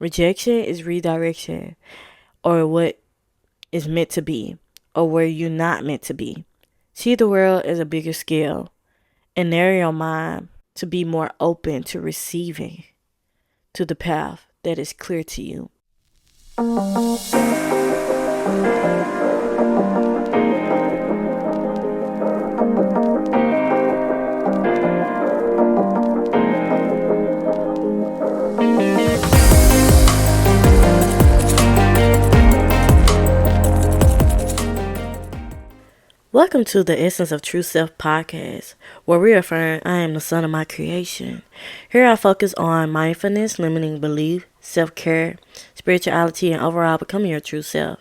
Rejection is redirection, or what is meant to be, or where you're not meant to be. See the world as a bigger scale and narrow your mind to be more open to receiving to the path that is clear to you. Welcome to the Essence of True Self podcast, where we affirm I am the son of my creation. Here I focus on mindfulness, limiting belief, self-care, spirituality, and overall becoming your true self.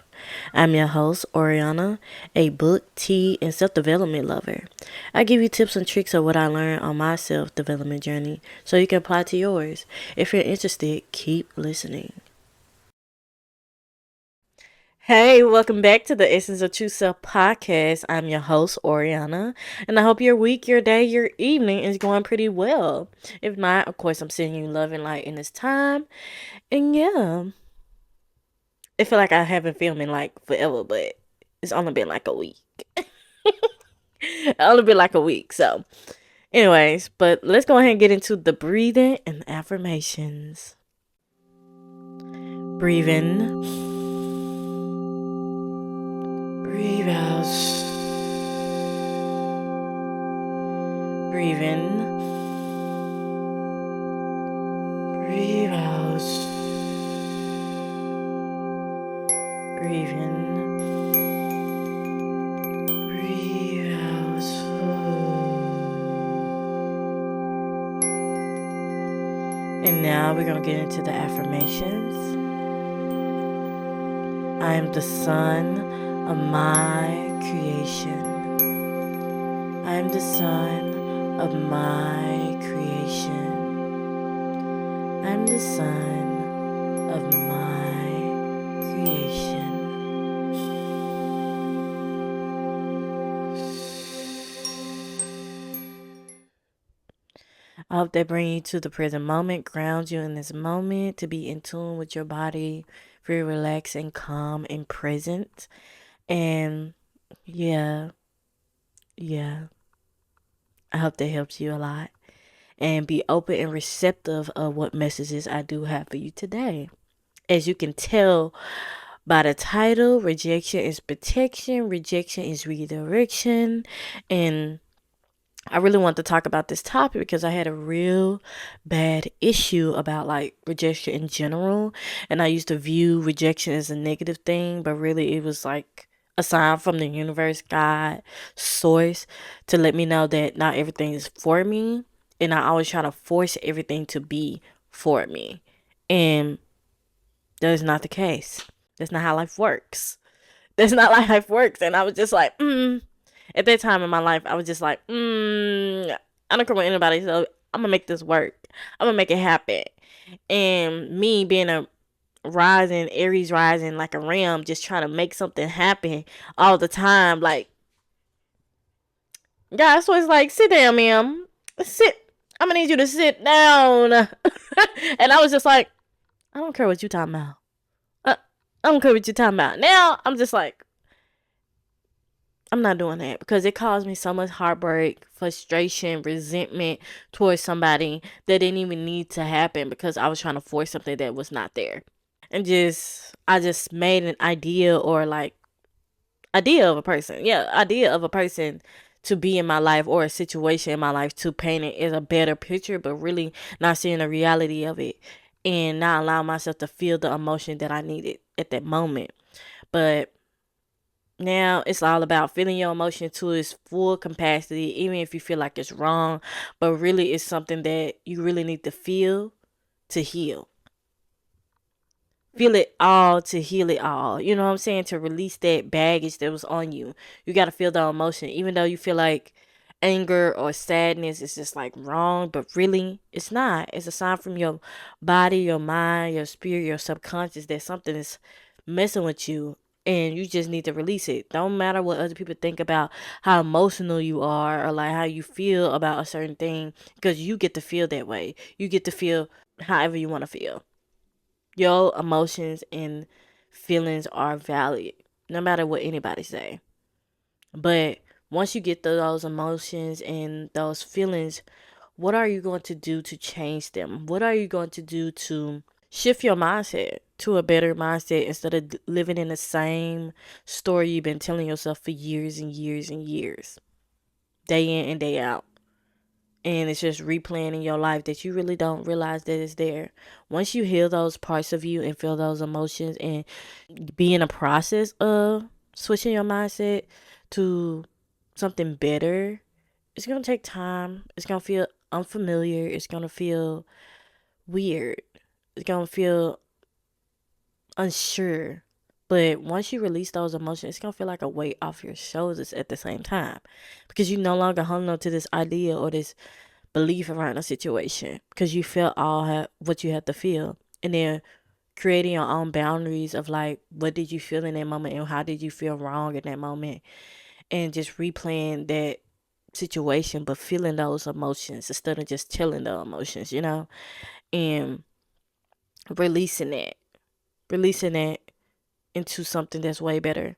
I'm your host, Oriana, a book, tea, and self-development lover. I give you tips and tricks of what I learned on my self-development journey so you can apply to yours. If you're interested, keep listening. Hey, welcome back to the Essence of True Self podcast. I'm your host, Oriana, and I hope your week, your day, your evening is going pretty well. If not, of course, I'm sending you love and light in this time. And yeah, I feel like I haven't filmed in like forever, but it's only been like a week. Only been like a week. So, anyways, but let's go ahead and get into the breathing and affirmations. Breathe in, breathe out. Breathe in. Breathe out. Breathe in. Breathe out. And now we're going to get into the affirmations. I am the son of my creation. I am the son of my creation. I am the son of my creation. I hope that brings you to the present moment, grounds you in this moment to be in tune with your body, very relaxed and calm and present. And yeah, I hope that helps you a lot. And be open and receptive of what messages I do have for you today. As you can tell by the title, rejection is protection, rejection is redirection. And I really want to talk about this topic because I had a real bad issue about like rejection in general. And I used to view rejection as a negative thing, but really it was like a sign from the universe, God, source, to let me know that not everything is for me. And I always try to force everything to be for me. And that is not the case. That's not how life works. That's not how life works. And I was just like, At that time in my life, I was just like, I don't care what anybody, so I'm gonna make this work. I'm gonna make it happen. And me being a rising, Aries rising, like a ram, just trying to make something happen all the time. Like, guys, so it's like, sit down, ma'am. Sit. I'm gonna need you to sit down. And I was just like, I don't care what you talking about. I don't care what you talking about. Now I'm just like, I'm not doing that because it caused me so much heartbreak, frustration, resentment towards somebody that didn't even need to happen because I was trying to force something that was not there. And I just made an idea or like idea of a person. Yeah, idea of a person to be in my life or a situation in my life to paint it as a better picture, but really not seeing the reality of it and not allowing myself to feel the emotion that I needed at that moment. But now it's all about feeling your emotion to its full capacity, even if you feel like it's wrong, but really it's something that you really need to feel to heal. Feel it all to heal it all. You know what I'm saying? To release that baggage that was on you. You got to feel the emotion, even though you feel like anger or sadness is just like wrong, but really it's not. It's a sign from your body, your mind, your spirit, your subconscious that something is messing with you and you just need to release it. Don't matter what other people think about how emotional you are or like how you feel about a certain thing because you get to feel that way. You get to feel however you want to feel. Your emotions and feelings are valid, no matter what anybody say. But once you get through those emotions and those feelings, what are you going to do to change them? What are you going to do to shift your mindset to a better mindset instead of living in the same story you've been telling yourself for years and years and years, day in and day out? And it's just replaying in your life that you really don't realize that it's there. Once you heal those parts of you and feel those emotions and be in a process of switching your mindset to something better, it's going to take time. It's going to feel unfamiliar. It's going to feel weird. It's going to feel unsure. But once you release those emotions, it's going to feel like a weight off your shoulders at the same time. Because you no longer hung on to this idea or this belief around a situation. Because you felt what you had to feel. And then creating your own boundaries of like, what did you feel in that moment and how did you feel wrong in that moment? And just replaying that situation, but feeling those emotions instead of just chilling the emotions, and releasing it into something that's way better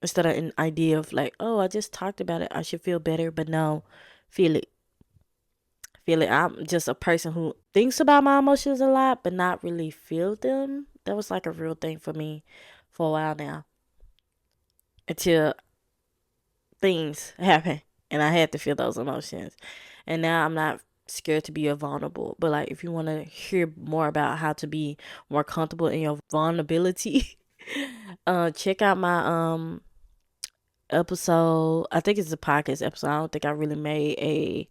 instead of an idea of like, oh, I just talked about it, I should feel better. But no, feel it. I'm just a person who thinks about my emotions a lot but not really feel them. That was like a real thing for me for a while now, until things happen and I had to feel those emotions. And now I'm not scared to be vulnerable. But like, if you want to hear more about how to be more comfortable in your vulnerability, check out my episode. I think it's a podcast episode. I don't think I really made a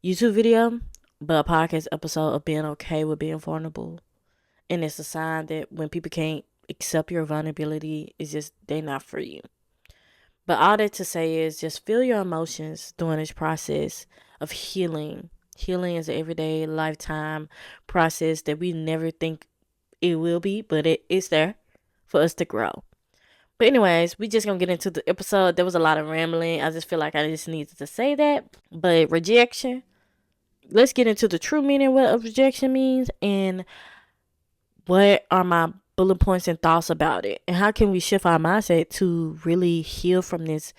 YouTube video, but a podcast episode of being okay with being vulnerable. And it's a sign that when people can't accept your vulnerability, it's just they're not for you. But all that to say is just feel your emotions during this process of healing. Healing is an everyday, lifetime process that we never think it will be, but it is there for us to grow. But anyways, we just gonna get into the episode. There was a lot of rambling. I just feel like I just needed to say that. But rejection, let's get into the true meaning of rejection means and what are my bullet points and thoughts about it, and how can we shift our mindset to really heal from this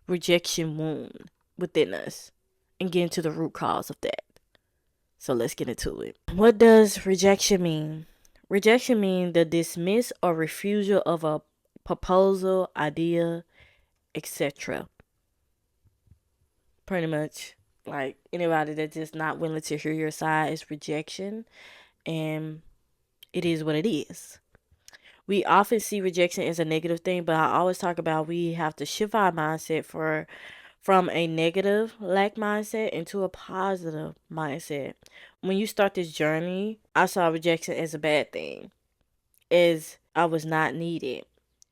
rejection wound within us and get into the root cause of that. So let's get into it. What does rejection mean? Rejection means the dismiss or refusal of a proposal, idea, etc. Pretty much, like anybody that's just not willing to hear your side is rejection, and it is what it is. We often see rejection as a negative thing, but I always talk about we have to shift our mindset from a negative lack mindset into a positive mindset. When you start this journey, I saw rejection as a bad thing, as I was not needed,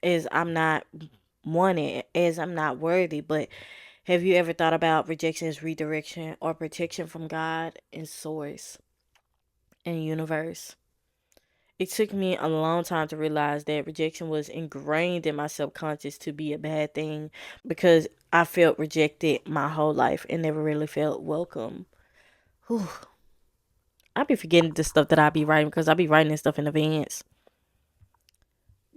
as I'm not wanted, as I'm not worthy. But have you ever thought about rejection as redirection or protection from God and source and universe? It took me a long time to realize that rejection was ingrained in my subconscious to be a bad thing, because I felt rejected my whole life and never really felt welcome. Whew. I be forgetting the stuff that I be writing because I be writing this stuff in advance.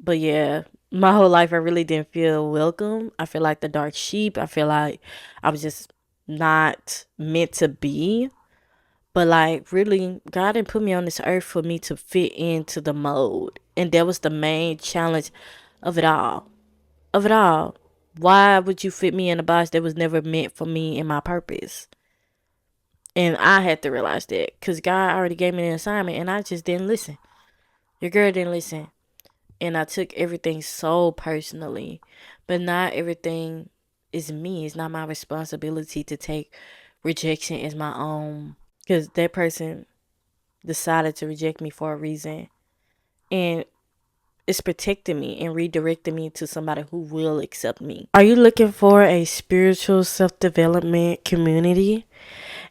But yeah, my whole life I really didn't feel welcome. I feel like the dark sheep. I feel like I was just not meant to be. But like, really, God didn't put me on this earth for me to fit into the mold. And that was the main challenge of it all. Of it all. Why would you fit me in a box that was never meant for me and my purpose? And I had to realize that because God already gave me an assignment and I just didn't listen. Your girl didn't listen. And I took everything so personally. But not everything is me. It's not my responsibility to take rejection as my own. Because that person decided to reject me for a reason. And it's protecting me and redirecting me to somebody who will accept me. Are you looking for a spiritual self-development community?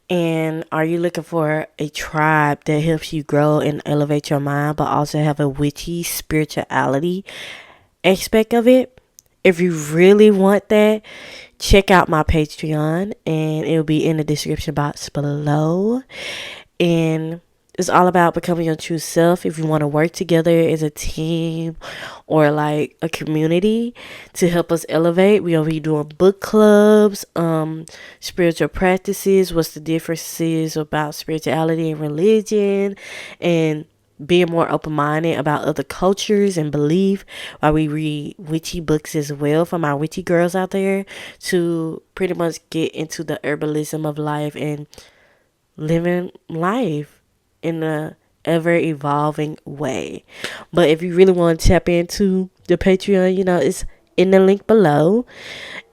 And are you looking for a tribe that helps you grow and elevate your mind, but also have a witchy spirituality aspect of it? If you really want that, check out my Patreon, and it'll be in the description box below. And It's all about becoming your true self. If you want to work together as a team or like a community to help us elevate, we'll be doing book clubs, spiritual practices, what's the differences about spirituality and religion, and being more open minded about other cultures and belief, while we read witchy books as well from our witchy girls out there to pretty much get into the herbalism of life and living life in a ever evolving way. But if you really want to tap into the Patreon, it's in the link below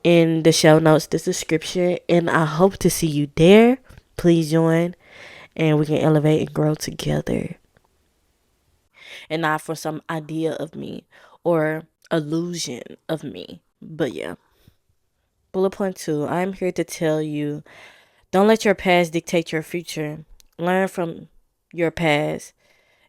in the show notes, the description, and I hope to see you there. Please join and we can elevate and grow together. And not for some idea of me or illusion of me. But yeah. Bullet point 2, I'm here to tell you, don't let your past dictate your future. Learn from your past.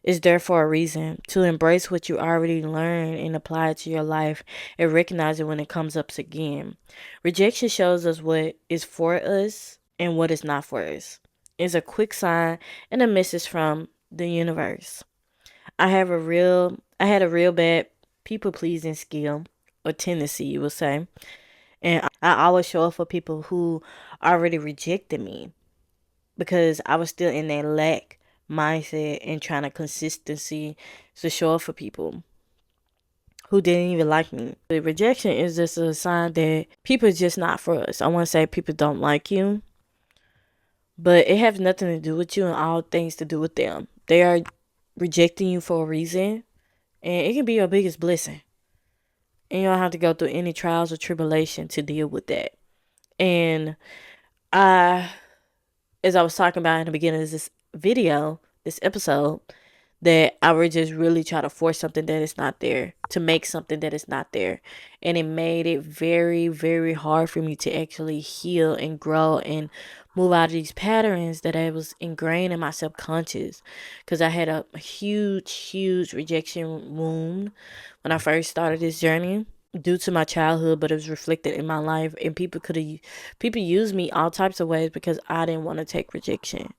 It's there for a reason. To embrace what you already learned and apply it to your life and recognize it when it comes up again. Rejection shows us what is for us and what is not for us. It's a quick sign and a message from the universe. I had a real bad people pleasing skill or tendency, you would say. And I always show up for people who already rejected me because I was still in that lack mindset and trying to consistency to show up for people who didn't even like me. The rejection is just a sign that people are just not for us. I want to say people don't like you, but it has nothing to do with you and all things to do with them. They are rejecting you for a reason, and it can be your biggest blessing. And you don't have to go through any trials or tribulation to deal with that. And as I was talking about in the beginning of this video, this episode, that I would just really try to force something that is not there, to make something that is not there. And it made it very, very hard for me to actually heal and grow and move out of these patterns that I was ingrained in my subconscious. Because I had a huge, huge rejection wound when I first started this journey due to my childhood, but it was reflected in my life, and people used me all types of ways because I didn't want to take rejection.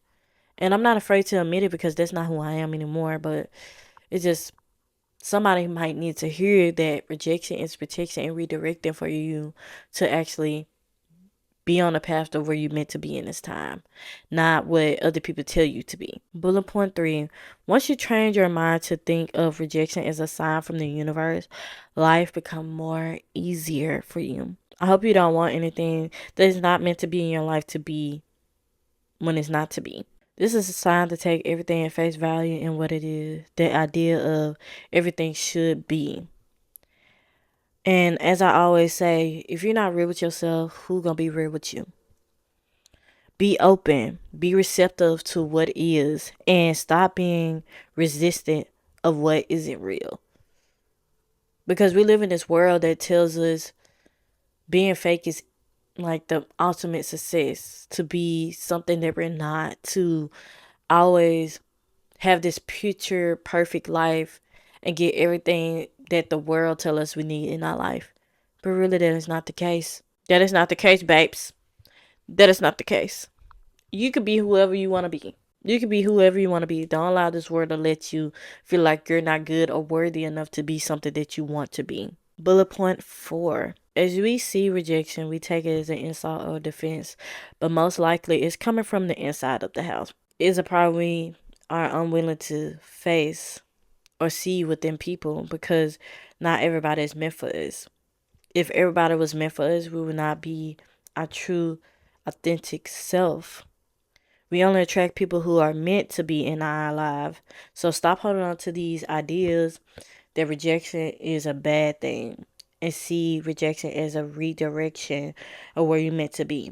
And I'm not afraid to admit it because that's not who I am anymore. But it's just somebody might need to hear that rejection is protection and redirecting for you to actually be on the path to where you're meant to be in this time, not what other people tell you to be. Bullet point 3, once you train your mind to think of rejection as a sign from the universe, life become more easier for you. I hope you don't want anything that is not meant to be in your life to be when it's not to be. This is a sign to take everything at face value and what it is. The idea of everything should be. And as I always say, if you're not real with yourself, who gonna be real with you? Be open, be receptive to what is, and stop being resistant of what isn't real. Because we live in this world that tells us being fake is like the ultimate success, to be something that we're not, to always have this picture perfect life and get everything that the world tell us we need in our life. But really, that is not the case. That is not the case, babes. That is not the case. You could be whoever you want to be. You could be whoever you want to be. Don't allow this world to let you feel like you're not good or worthy enough to be something that you want to be. Bullet point 4. As we see rejection, we take it as an insult or defense, but most likely it's coming from the inside of the house. It's a problem we are unwilling to face or see within people because not everybody is meant for us. If everybody was meant for us, we would not be our true, authentic self. We only attract people who are meant to be in our life. So stop holding on to these ideas that rejection is a bad thing and see rejection as a redirection of where you're meant to be.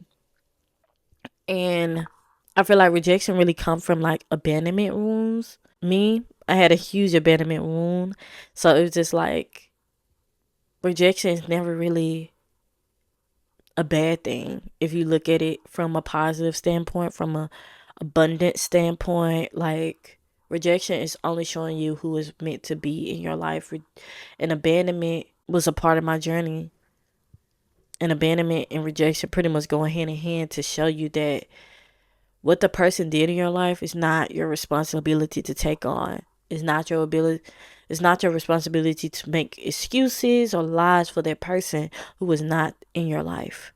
And I feel like rejection really comes from like abandonment wounds. Me, I had a huge abandonment wound. So it was just like rejection is never really a bad thing if you look at it from a positive standpoint, from a abundant standpoint. Like rejection is only showing you who is meant to be in your life. And abandonment was a part of my journey. And abandonment and rejection pretty much going hand in hand to show you that What the person did in your life is not your responsibility to take on. It's not your ability. It's not your responsibility to make excuses or lies for that person who was not in your life.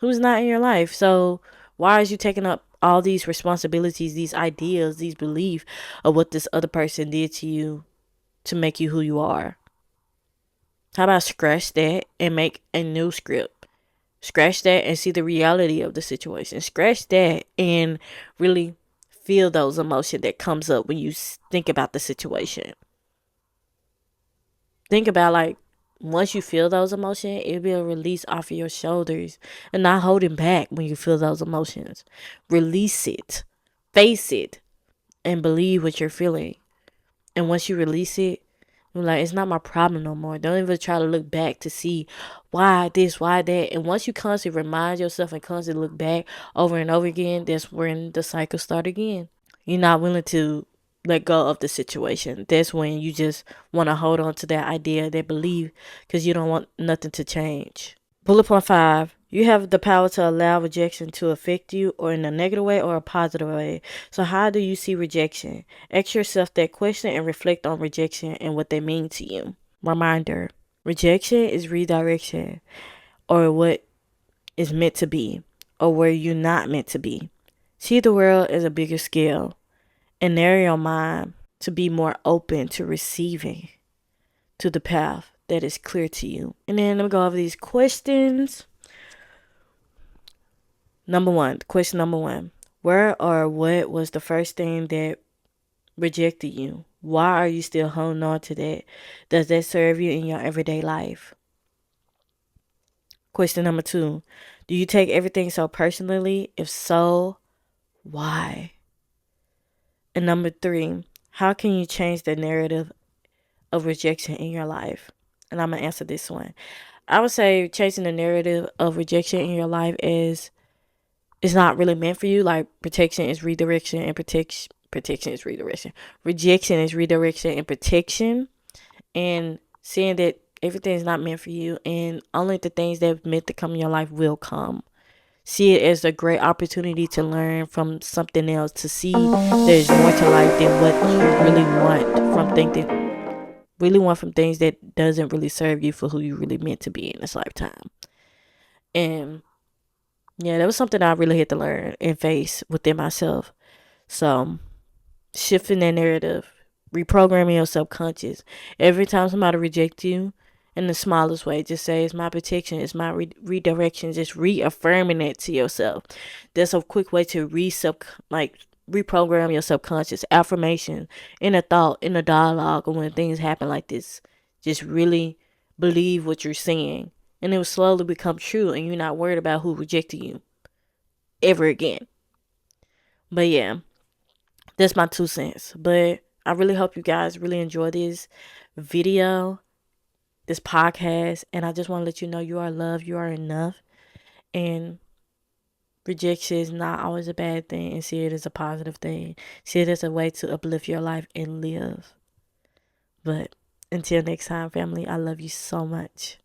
Who's not in your life. So why is you taking up all these responsibilities, these ideas, these beliefs of what this other person did to you to make you who you are? How about scratch that and make a new script? Scratch that and see the reality of the situation. Scratch that and really feel those emotions that comes up when you think about the situation. Think about, like, once you feel those emotions, it'll be a release off of your shoulders and not holding back when you feel those emotions. Release it, face it, and believe what you're feeling. And once you release it, you're like, it's not my problem no more. Don't even try to look back to see why this, why that. And once you constantly remind yourself and constantly look back over and over again, that's when the cycle starts again. You're not willing to let go of the situation. That's when you just want to hold on to that idea, that belief, because you don't want nothing to change. Bullet point 5. You have the power to allow rejection to affect you, or in a negative way or a positive way. So how do you see rejection? Ask yourself that question and reflect on rejection and what they mean to you. Reminder. Rejection is redirection, or what is meant to be, or where you're not meant to be. See the world as a bigger scale and narrow your mind to be more open to receiving to the path that is clear to you. And then let me go over these questions. Question number one. Where or what was the first thing that rejected you? Why are you still holding on to that? Does that serve you in your everyday life? Question number 2. Do you take everything so personally? If so, why? And number 3, how can you change the narrative of rejection in your life? And I'm going to answer this one. I would say changing the narrative of rejection in your life is it's not really meant for you. Like, protection is redirection and protection is redirection. Rejection is redirection and protection. And seeing that everything is not meant for you and only the things that are meant to come in your life will come. See it as a great opportunity to learn from something else, to see there's more to life than what you really want from things that doesn't really serve you for who you really meant to be in this lifetime. And yeah, that was something I really had to learn and face within myself. So shifting that narrative, reprogramming your subconscious. Every time somebody rejects you, in the smallest way, just say, it's my protection, it's my redirection. Just reaffirming it to yourself. That's a quick way to reprogram your subconscious. Affirmation in a thought, in a dialogue, or when things happen like this. Just really believe what you're saying, and it will slowly become true, and you're not worried about who rejected you ever again. But yeah, that's my 2 cents. But I really hope you guys really enjoy this video, this podcast, and I just want to let you know you are loved, you are enough, and rejection is not always a bad thing, and see it as a positive thing. See it as a way to uplift your life and live. But until next time, family, I love you so much.